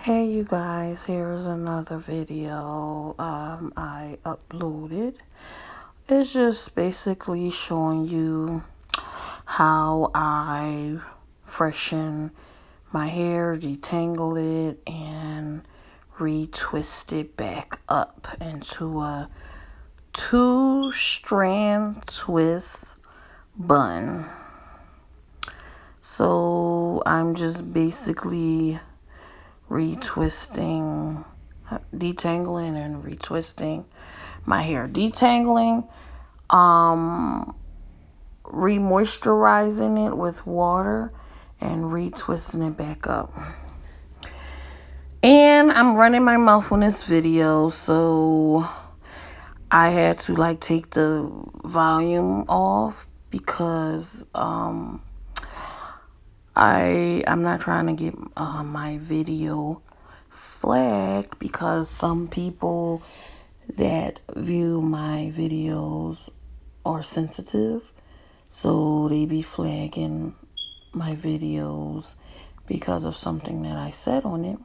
Hey you guys, here's another video I uploaded. It's just basically showing you how I freshen my hair, detangle it, and retwist it back up into a 2-strand twist bun. So I'm just basically retwisting, detangling and retwisting my hair. Detangling, re-moisturizing it with water and retwisting it back up. And I'm running my mouth on this video, so I had to take the volume off because I'm not trying to get my video flagged because some people that view my videos are sensitive, so they be flagging my videos because of something that I said on it.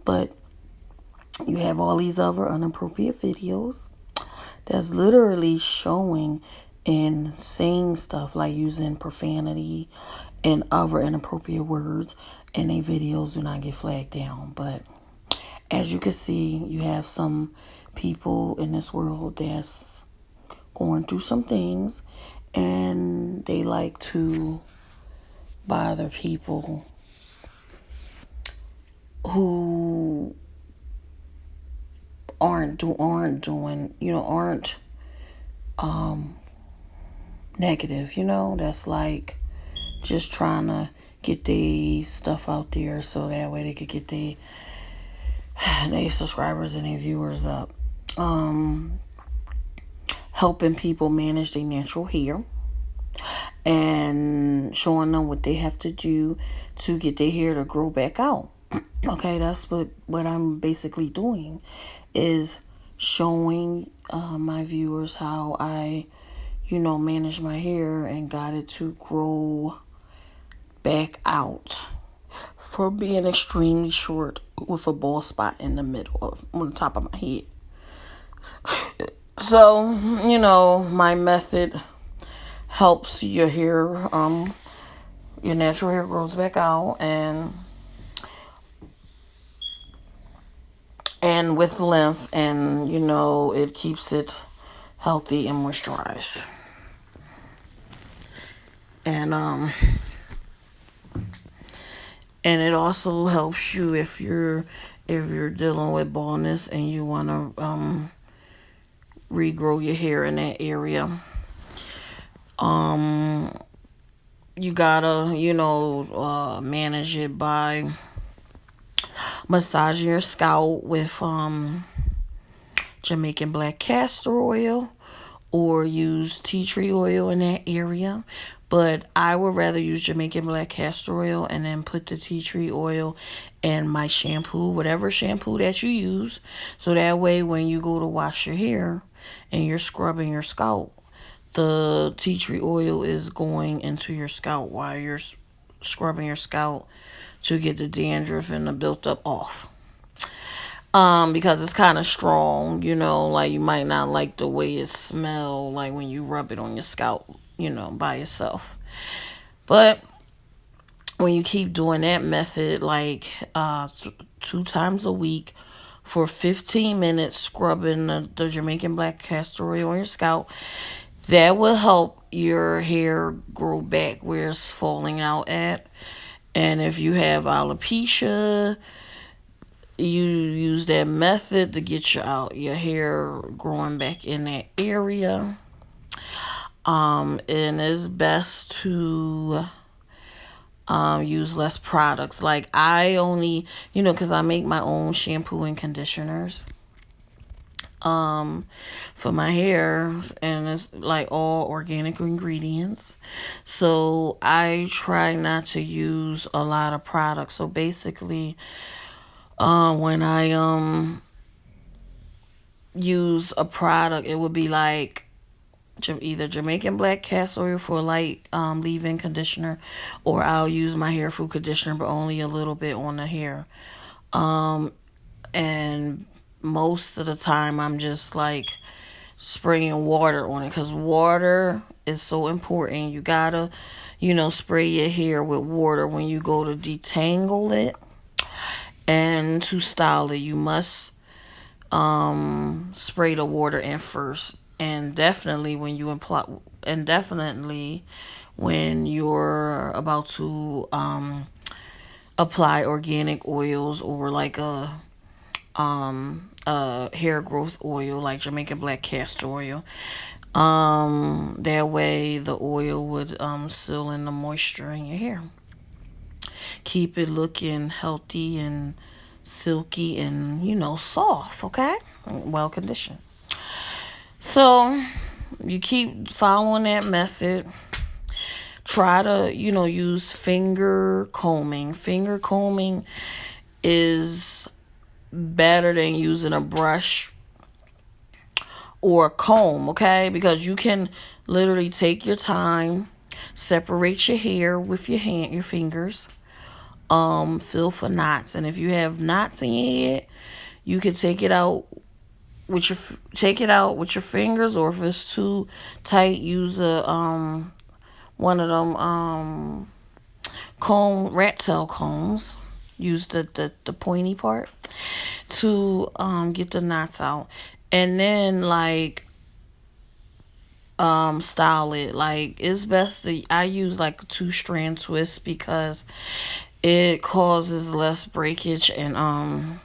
But you have all these other inappropriate videos that's literally showing and saying stuff like using profanity and other inappropriate words, and their videos do not get flagged down. But as you can see, you have some people in this world that's going through some things, and they like to bother people who aren't negative, that's like just trying to get their stuff out there so that way they could get their subscribers and their viewers up. Helping people manage their natural hair and showing them what they have to do to get their hair to grow back out. Okay, that's what I'm basically doing, is showing my viewers how I manage my hair and got it to grow back out for being extremely short with a bald spot in the middle on the top of my head. So, my method helps your hair, your natural hair grows back out and with length, and it keeps it healthy and moisturized. And it also helps you if you're dealing with baldness and you want to regrow your hair in that area. You gotta manage it by massaging your scalp with Jamaican black castor oil, or use tea tree oil in that area. But I would rather use Jamaican black castor oil and then put the tea tree oil in my shampoo, whatever shampoo that you use. So that way when you go to wash your hair and you're scrubbing your scalp, the tea tree oil is going into your scalp while you're scrubbing your scalp to get the dandruff and the built up off. Because it's kind of strong, like you might not like the way it smells, like when you rub it on your scalp, by yourself. But when you keep doing that method, 2 times a week for 15 minutes, scrubbing the Jamaican black castor oil on your scalp, that will help your hair grow back where it's falling out at. And if you have alopecia, you use that method to get your hair growing back in that area. And it's best to use less products. Like I only, because I make my own shampoo and conditioners for my hair, and it's like all organic ingredients. So I try not to use a lot of products. So basically, when I use a product, it would be like either Jamaican black castor oil for light leave-in conditioner, or I'll use my hair food conditioner, but only a little bit on the hair. And most of the time I'm just like spraying water on it, because water is so important. You gotta, spray your hair with water when you go to detangle it. And to style it, you must spray the water in first. And definitely when you're about to apply organic oils, or like a hair growth oil like Jamaican black castor oil. That way the oil would seal in the moisture in your hair. Keep it looking healthy and silky and soft, okay? Well conditioned. So you keep following that method. Try to, use finger combing. Finger combing is better than using a brush or a comb, okay? Because you can literally take your time, separate your hair with your fingers, feel for knots. And if you have knots in your head, you can take it out with your fingers, or if it's too tight, use a one of them rat tail combs. Use the pointy part to get the knots out. And then style it. Like, it's best I use like a 2-strand twist, because it causes less breakage. And I'm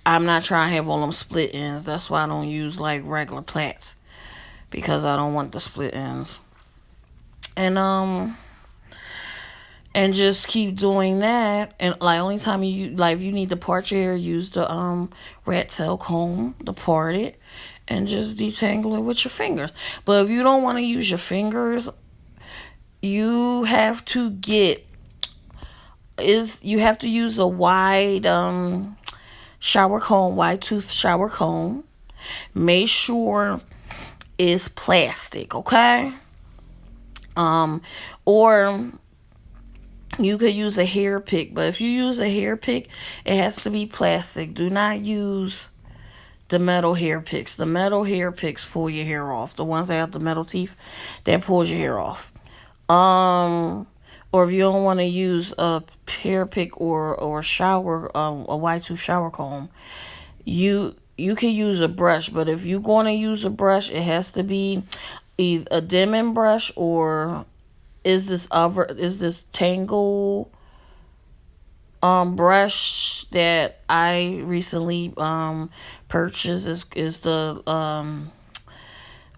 not trying to have all them split ends. That's why I don't use like regular plaits, because I don't want the split ends. And just keep doing that. And like, only time if you need to part your hair, use the rat tail comb to part it, and just detangle it with your fingers. But if you don't want to use your fingers, you have to use a wide wide tooth shower comb. Make sure it's plastic, okay? Or you could use a hair pick, but if you use a hair pick, it has to be plastic. Do not use the metal hair picks. The metal hair picks pull your hair off. The ones that have the metal teeth, that pulls your hair off. Or if you don't want to use a hair pick or shower, a wide tooth shower comb, you can use a brush. But if you're going to use a brush, it has to be either a Denman brush, or is this Tangle brush that I recently purchased, is the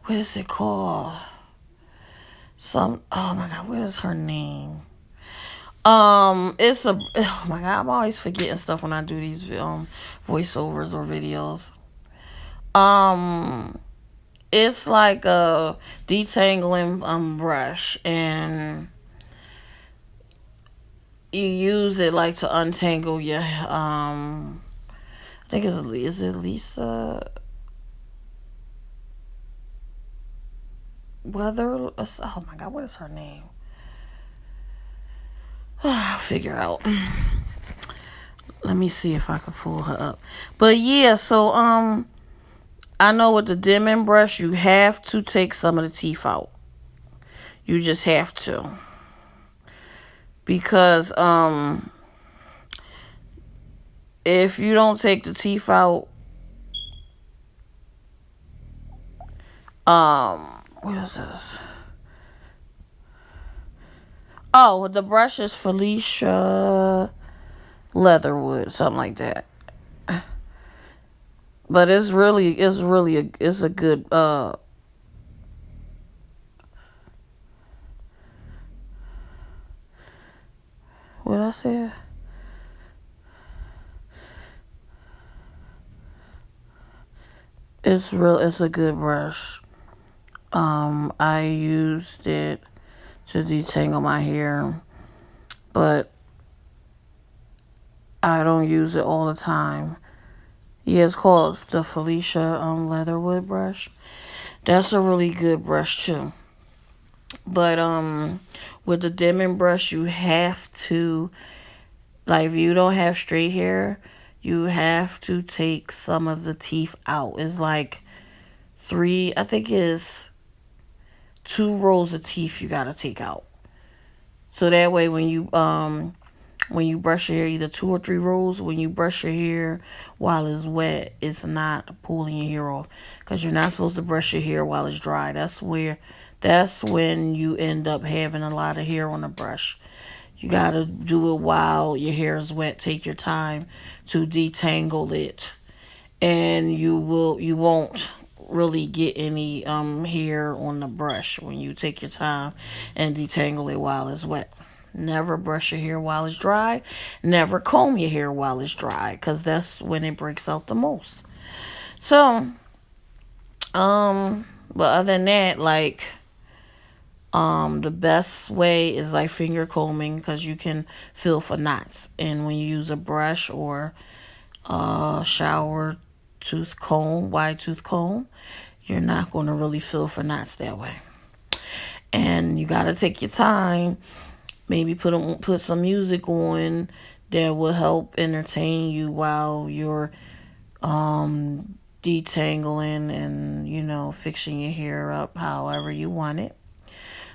what is it called? Oh my god, what is her name? Oh my god, I'm always forgetting stuff when I do these voiceovers or videos. It's like a detangling brush, and you use it like to untangle your I think is it Lisa Weather? Oh my god, what is her name? I'll figure out. Let me see if I can pull her up. But yeah, so I know with the Denman brush, you have to take some of the teeth out. You just have to. Because if you don't take the teeth out, what is this? Oh, the brush is Felicia Leatherwood, something like that. But it's a good what I say? It's a good brush. I used it to detangle my hair, but I don't use it all the time. Yeah, it's called the Felicia Leatherwood brush. That's a really good brush too. But with the Denman brush, you have to Like if you don't have straight hair, you have to take some of the teeth out. It's like three, I think it's 2 rows of teeth you gotta take out. So that way when you brush your hair, either 2 or 3 rows, when you brush your hair while it's wet, it's not pulling your hair off. Because you're not supposed to brush your hair while it's dry. That's when you end up having a lot of hair on the brush. You gotta do it while your hair is wet. Take your time to detangle it, and you won't really get any hair on the brush when you take your time and detangle it while it's wet. Never brush your hair while it's dry. Never comb your hair while it's dry, because that's when it breaks out the most. So, but other than that, like, the best way is like finger combing, because you can feel for knots. And when you use a brush or a shower tooth comb, wide tooth comb, you're not going to really feel for knots that way. And you got to take your time. Maybe put some music on that will help entertain you while you're detangling and fixing your hair up however you want it.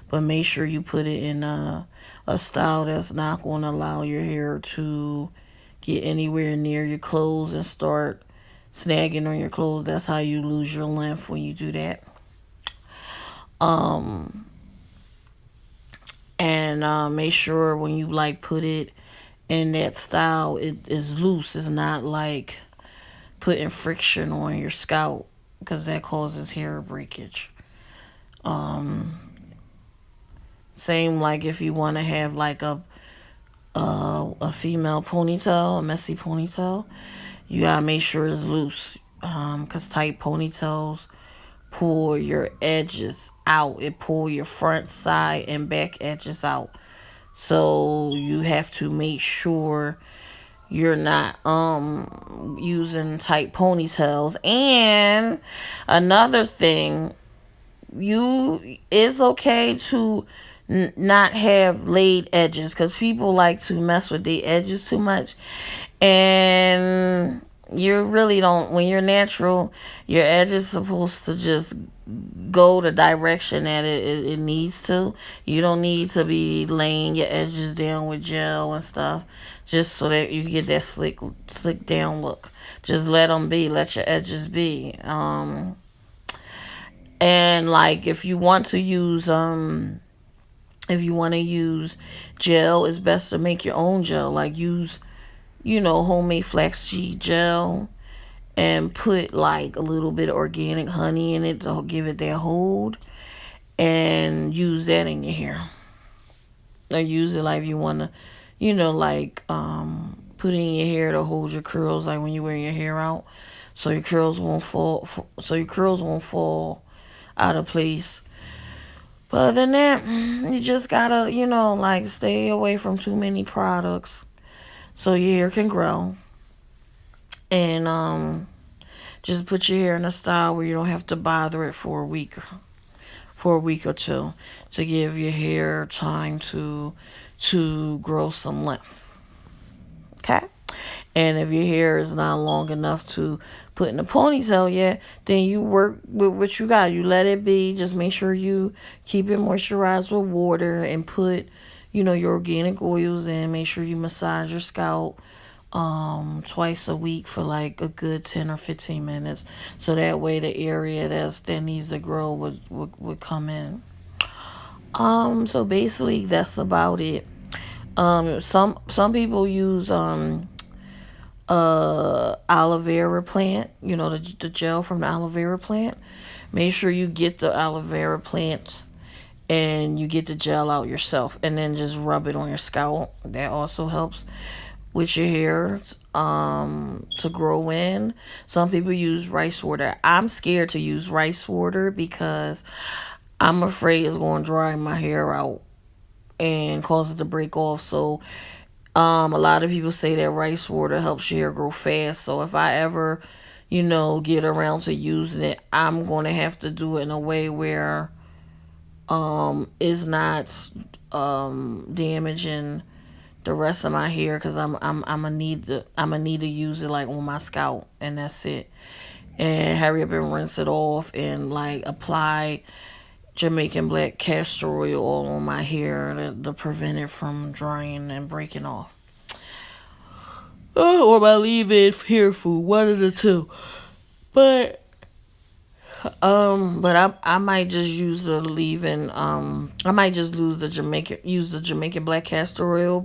But make sure you put it in a style that's not going to allow your hair to get anywhere near your clothes and start snagging on your clothes. That's how you lose your length when you do that. And make sure when you like put it in that style, it is loose. It's not like putting friction on your scalp, because that causes hair breakage. Same like if you want to have like a female ponytail, a messy ponytail, you gotta make sure it's loose. Cause tight ponytails pull your edges out. It pull your front, side, and back edges out. So you have to make sure you're not using tight ponytails. And another thing, it's okay to not have laid edges, because people like to mess with the edges too much, and you really don't. When you're natural, your edge is supposed to just go the direction that it needs to. You don't need to be laying your edges down with gel and stuff just so that you get that slick down look. Just let them be. Let your edges be. And like if you want to use gel, it's best to make your own gel. Like use homemade flaxseed gel, and put like a little bit of organic honey in it to give it that hold, and use that in your hair. Or use it like if you want to, put it in your hair to hold your curls, like when you wear your hair out, so your curls won't fall. So your curls won't fall out of place. But other than that, you just gotta, like stay away from too many products so your hair can grow. And just put your hair in a style where you don't have to bother it for a week or two, to give your hair time to grow some length. Okay? And if your hair is not long enough to put in a ponytail yet, then you work with what you got. You let it be. Just make sure you keep it moisturized with water, and put, your organic oils in. Make sure you massage your scalp twice a week for like a good 10 or 15 minutes. So that way the area that needs to grow would come in. So basically that's about it. Some people use aloe vera plant, the gel from the aloe vera plant. Make sure you get the aloe vera plant and you get the gel out yourself, and then just rub it on your scalp. That also helps with your hair to grow in. Some people use rice water. I'm scared to use rice water because I'm afraid it's going to dry my hair out and cause it to break off. So a lot of people say that rice water helps your hair grow fast. So if I ever, get around to using it, I'm going to have to do it in a way where it's not damaging the rest of my hair because I'm gonna need to use it like on my scalp, and that's it. And hurry up and rinse it off and like apply Jamaican black castor oil all on my hair to prevent it from drying and breaking off. Or my leave-in hair food, one of the two. But I might just use the leave-in. I might just use the Jamaican black castor oil.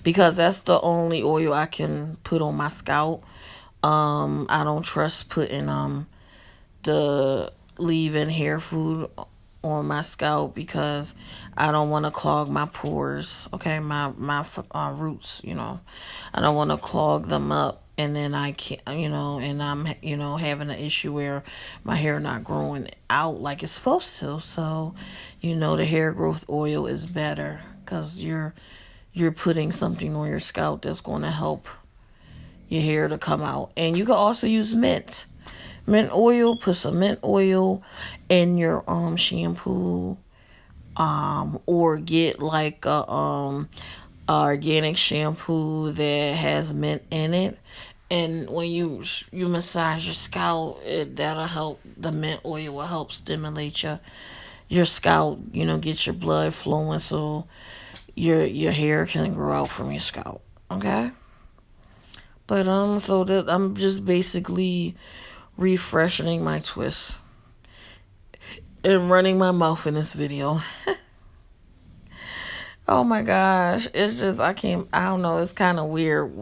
Because that's the only oil I can put on my scalp. I don't trust putting the leave-in hair food on my scalp because I don't want to clog my pores. Okay, my roots. I don't want to clog them up, and then I can't. And I'm having an issue where my hair not growing out like it's supposed to. So, the hair growth oil is better because you're putting something on your scalp that's going to help your hair to come out. And you can also use mint oil. Put some mint oil in your shampoo, or get like a organic shampoo that has mint in it. And when you massage your scalp, that'll help. The mint oil will help stimulate your scalp. Get your blood flowing so your hair can grow out from your scalp. Okay. But so that I'm just basically refreshing my twist and running my mouth in this video. Oh my gosh, it's just I don't know. It's kind of weird.